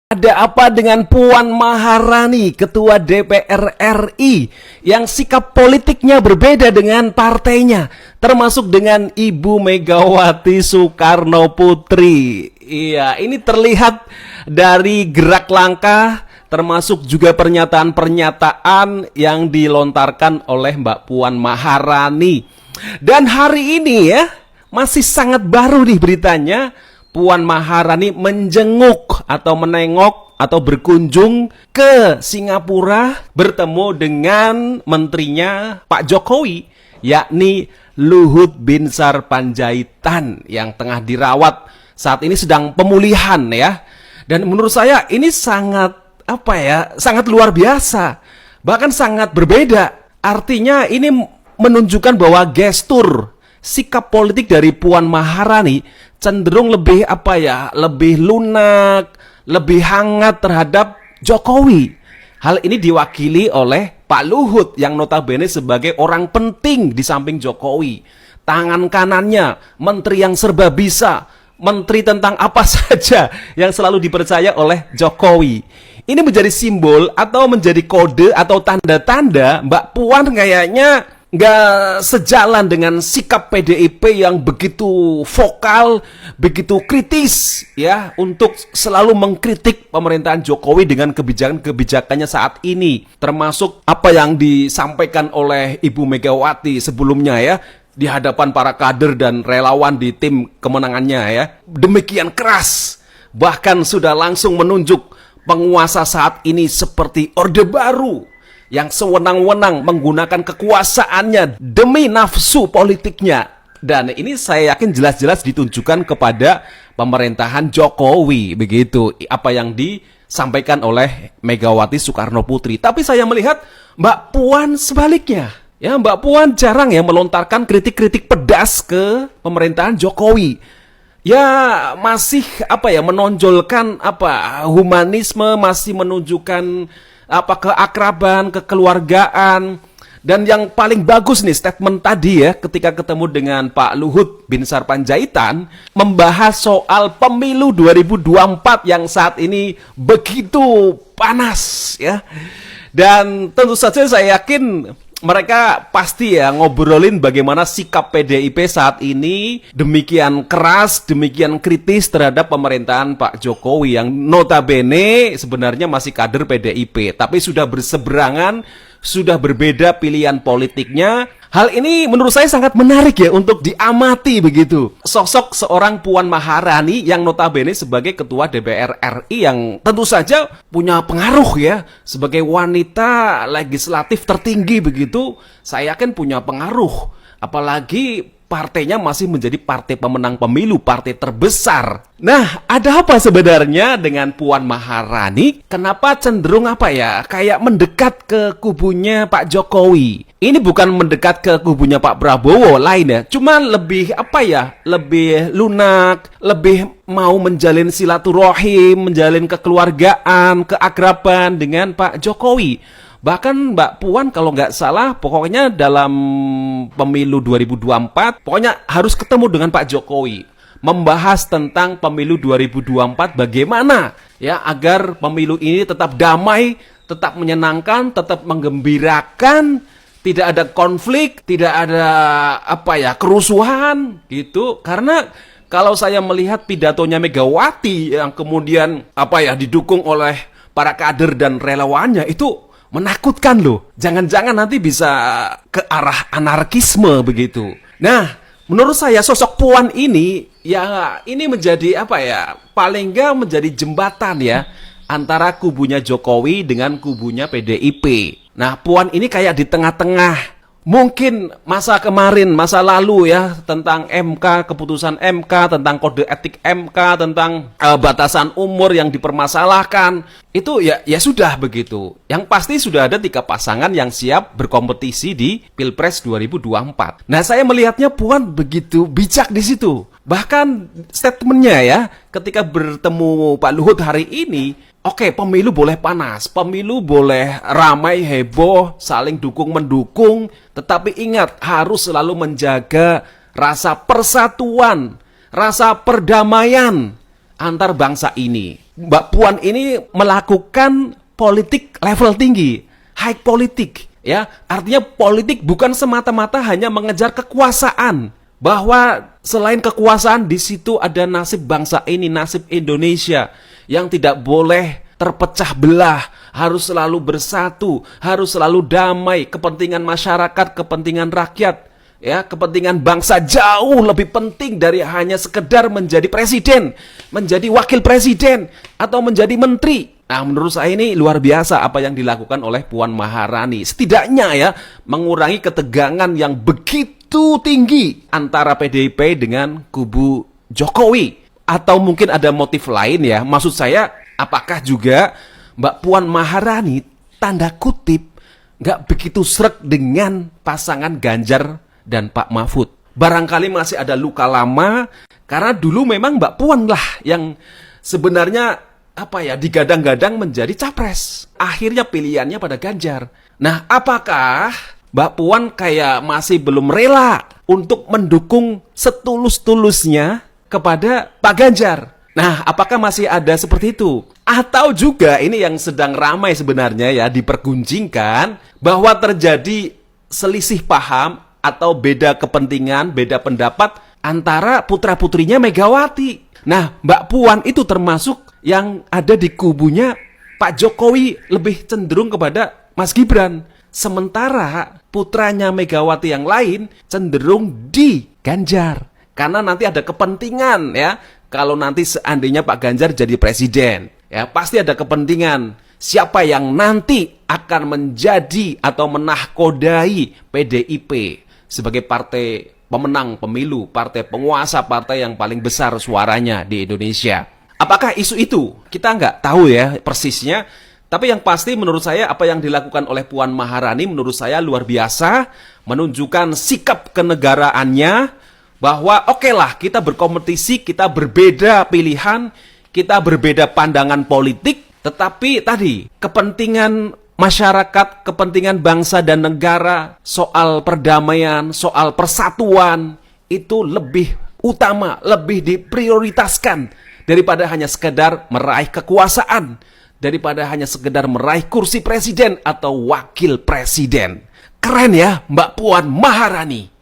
Ada apa dengan Puan Maharani, Ketua DPR RI, yang sikap politiknya berbeda dengan partainya, termasuk dengan Ibu Megawati Soekarno Putri. Iya, ini terlihat dari gerak langkah, termasuk juga pernyataan-pernyataan yang dilontarkan oleh Mbak Puan Maharani. Dan hari ini ya, masih sangat baru nih beritanya, Puan Maharani menjenguk atau menengok atau berkunjung ke Singapura bertemu dengan menterinya Pak Jokowi, yakni Luhut Binsar Panjaitan yang tengah dirawat saat ini sedang pemulihan ya. Dan menurut saya ini sangat sangat luar biasa, bahkan sangat berbeda. Artinya ini menunjukkan bahwa gestur sikap politik dari Puan Maharani cenderung lebih lebih lunak, lebih hangat terhadap Jokowi. Hal ini diwakili oleh Pak Luhut yang notabene sebagai orang penting di samping Jokowi. Tangan kanannya, menteri yang serba bisa, menteri tentang apa saja yang selalu dipercaya oleh Jokowi. Ini menjadi simbol atau menjadi kode atau tanda-tanda Mbak Puan kayaknya nggak sejalan dengan sikap PDIP yang begitu vokal, begitu kritis ya, untuk selalu mengkritik pemerintahan Jokowi dengan kebijakan-kebijakannya saat ini, termasuk apa yang disampaikan oleh Ibu Megawati sebelumnya ya, di hadapan para kader dan relawan di tim kemenangannya ya. Demikian keras, bahkan sudah langsung menunjuk penguasa saat ini seperti Orde Baru yang sewenang-wenang menggunakan kekuasaannya demi nafsu politiknya. Dan ini saya yakin jelas-jelas ditunjukkan kepada pemerintahan Jokowi, begitu apa yang disampaikan oleh Megawati Soekarno Putri. Tapi saya melihat Mbak Puan sebaliknya. Ya, Mbak Puan jarang ya melontarkan kritik-kritik pedas ke pemerintahan Jokowi. Ya, masih menonjolkan humanisme, masih menunjukkan keakraban, kekeluargaan. Dan yang paling bagus nih statement tadi ya, ketika ketemu dengan Pak Luhut Binsar Panjaitan, membahas soal pemilu 2024 yang saat ini begitu panas ya. Dan tentu saja saya yakin mereka pasti ya ngobrolin bagaimana sikap PDIP saat ini demikian keras, demikian kritis terhadap pemerintahan Pak Jokowi yang notabene sebenarnya masih kader PDIP, tapi sudah berseberangan, sudah berbeda pilihan politiknya. Hal ini menurut saya sangat menarik ya untuk diamati begitu. Sosok seorang Puan Maharani yang notabene sebagai Ketua DPR RI yang tentu saja punya pengaruh ya. Sebagai wanita legislatif tertinggi begitu, saya yakin punya pengaruh. Apalagi partainya masih menjadi partai pemenang pemilu, partai terbesar. Nah, ada apa sebenarnya dengan Puan Maharani? Kenapa cenderung kayak mendekat ke kubunya Pak Jokowi? Ini bukan mendekat ke kubunya Pak Prabowo lain ya. Cuma lebih lebih lunak, lebih mau menjalin silaturahim, menjalin kekeluargaan, keakraban dengan Pak Jokowi. Bahkan Mbak Puan kalau nggak salah pokoknya dalam pemilu 2024 pokoknya harus ketemu dengan Pak Jokowi, membahas tentang pemilu 2024 bagaimana ya agar pemilu ini tetap damai, tetap menyenangkan, tetap menggembirakan, tidak ada konflik, tidak ada kerusuhan gitu. Karena kalau saya melihat pidatonya Megawati yang kemudian didukung oleh para kader dan relawannya itu menakutkan loh. Jangan-jangan nanti bisa ke arah anarkisme begitu. Nah, menurut saya sosok Puan ini ini menjadi paling nggak menjadi jembatan ya antara kubunya Jokowi dengan kubunya PDIP. Nah, Puan ini kayak di tengah-tengah. Mungkin masa kemarin, masa lalu ya, tentang MK, keputusan MK, tentang kode etik MK, tentang batasan umur yang dipermasalahkan. Itu ya sudah begitu. Yang pasti sudah ada 3 pasangan yang siap berkompetisi di Pilpres 2024. Nah, saya melihatnya Puan begitu bijak di situ. Bahkan statementnya ya, ketika bertemu Pak Luhut hari ini, oke, pemilu boleh panas, pemilu boleh ramai, heboh, saling dukung-mendukung, tetapi ingat, harus selalu menjaga rasa persatuan, rasa perdamaian antar bangsa ini. Mbak Puan ini melakukan politik level tinggi, high politik, ya. Artinya politik bukan semata-mata hanya mengejar kekuasaan, bahwa selain kekuasaan di situ ada nasib bangsa ini, nasib Indonesia yang tidak boleh terpecah belah, harus selalu bersatu, harus selalu damai, kepentingan masyarakat, kepentingan rakyat, ya, kepentingan bangsa jauh lebih penting dari hanya sekedar menjadi presiden, menjadi wakil presiden, atau menjadi menteri. Nah, menurut saya ini luar biasa apa yang dilakukan oleh Puan Maharani. Setidaknya ya, mengurangi ketegangan yang begitu tinggi antara PDIP dengan kubu Jokowi. Atau mungkin ada motif lain ya, maksud saya apakah juga Mbak Puan Maharani tanda kutip nggak begitu sreg dengan pasangan Ganjar dan Pak Mahfud. Barangkali masih ada luka lama, karena dulu memang Mbak Puan lah yang sebenarnya digadang-gadang menjadi capres. Akhirnya pilihannya pada Ganjar. Nah, apakah Mbak Puan kayak masih belum rela untuk mendukung setulus-tulusnya kepada Pak Ganjar? Nah, apakah masih ada seperti itu? Atau juga ini yang sedang ramai sebenarnya ya, diperguncingkan bahwa terjadi selisih paham atau beda kepentingan, beda pendapat antara putra-putrinya Megawati. Nah, Mbak Puan itu termasuk yang ada di kubunya Pak Jokowi, lebih cenderung kepada Mas Gibran. Sementara putranya Megawati yang lain cenderung di Ganjar. Karena nanti ada kepentingan ya, kalau nanti seandainya Pak Ganjar jadi presiden, ya pasti ada kepentingan siapa yang nanti akan menjadi atau menahkodai PDIP sebagai partai pemenang pemilu, partai penguasa, partai yang paling besar suaranya di Indonesia. Apakah isu itu? Kita nggak tahu ya persisnya. Tapi yang pasti menurut saya apa yang dilakukan oleh Puan Maharani menurut saya luar biasa. Menunjukkan sikap kenegaraannya bahwa oke lah kita berkompetisi, kita berbeda pilihan, kita berbeda pandangan politik. Tetapi tadi kepentingan masyarakat, kepentingan bangsa dan negara, soal perdamaian, soal persatuan itu lebih utama, lebih diprioritaskan daripada hanya sekedar meraih kekuasaan, daripada hanya sekedar meraih kursi presiden atau wakil presiden. Keren ya Mbak Puan Maharani.